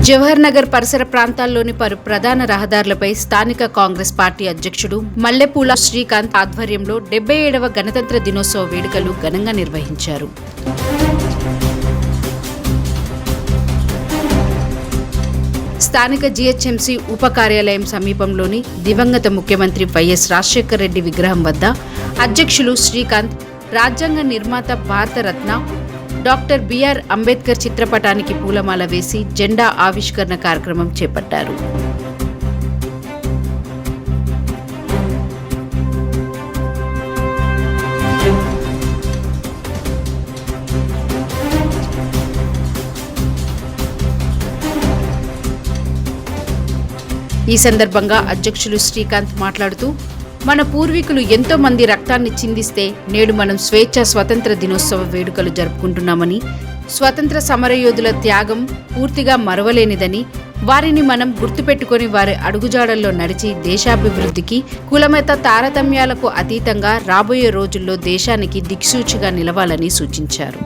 జవహర్ నగర్ పరిసర ప్రాంతాల్లోని పలు ప్రధాన రహదారులపై స్థానిక కాంగ్రెస్ పార్టీ అధ్యక్షుడు మల్లెపూల శ్రీకాంత్ ఆధ్వర్యంలో 77వ గణతంత్ర దినోత్సవ వేడుకలు ఘనంగా నిర్వహించారు. స్థానిక జీహెచ్ఎంసీ ఉప కార్యాలయం సమీపంలోని దివంగత ముఖ్యమంత్రి వైఎస్ రాజశేఖర రెడ్డి విగ్రహం వద్ద అధ్యక్షులు శ్రీకాంత్ రాజ్యాంగ నిర్మాత భారతరత్న డాక్టర్ బిఆర్ అంబేద్కర్ చిత్రపటానికి పూలమాల వేసి జెండా ఆవిష్కరణ కార్యక్రమం చేపట్టారు. ఈ సందర్భంగా అధ్యక్షులు శ్రీకాంత్ మాట్లాడుతూ, మన పూర్వీకులు ఎంతో మంది రక్తాన్ని చిందిస్తే నేడు మనం స్వేచ్ఛా దినోత్సవ వేడుకలు జరుపుకుంటున్నామని, స్వతంత్ర సమరయోధుల త్యాగం పూర్తిగా మరవలేనిదని, వారిని మనం గుర్తుపెట్టుకుని వారి అడుగుజాడల్లో నడిచి దేశాభివృద్ధికి కులమత తారతమ్యాలకు అతీతంగా రాబోయే రోజుల్లో దేశానికి దిక్సూచిగా నిలవాలని సూచించారు.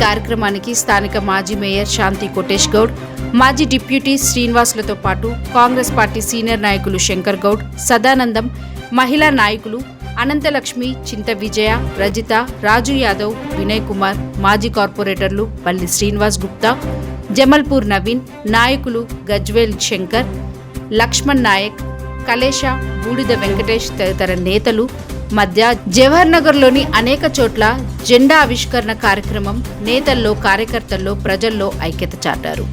కార్యక్రమానికి స్థానిక మాజీ మేయర్ శాంతి కోటేష్ గౌడ్, మాజీ డిప్యూటీ శ్రీనివాసులతో పాటు కాంగ్రెస్ పార్టీ సీనియర్ నాయకులు శంకర్ గౌడ్, సదానందం, మహిళా నాయకులు అనంతలక్ష్మి, చింత విజయ, రజిత, రాజు యాదవ్, వినయ్ కుమార్, మాజీ కార్పొరేటర్లు పల్లి శ్రీనివాస్ గుప్తా, జమల్పూర్ నవీన్, నాయకులు గజ్వేల్ శంకర్, లక్ష్మణ్ నాయక్, కలేష, బూడిద వెంకటేష్ తదితర నేతలు మధ్య జవహర్ నగర్లోని అనేక చోట్ల జెండా ఆవిష్కరణ కార్యక్రమం నేతల్లో, కార్యకర్తల్లో, ప్రజల్లో ఐక్యత చాటారు.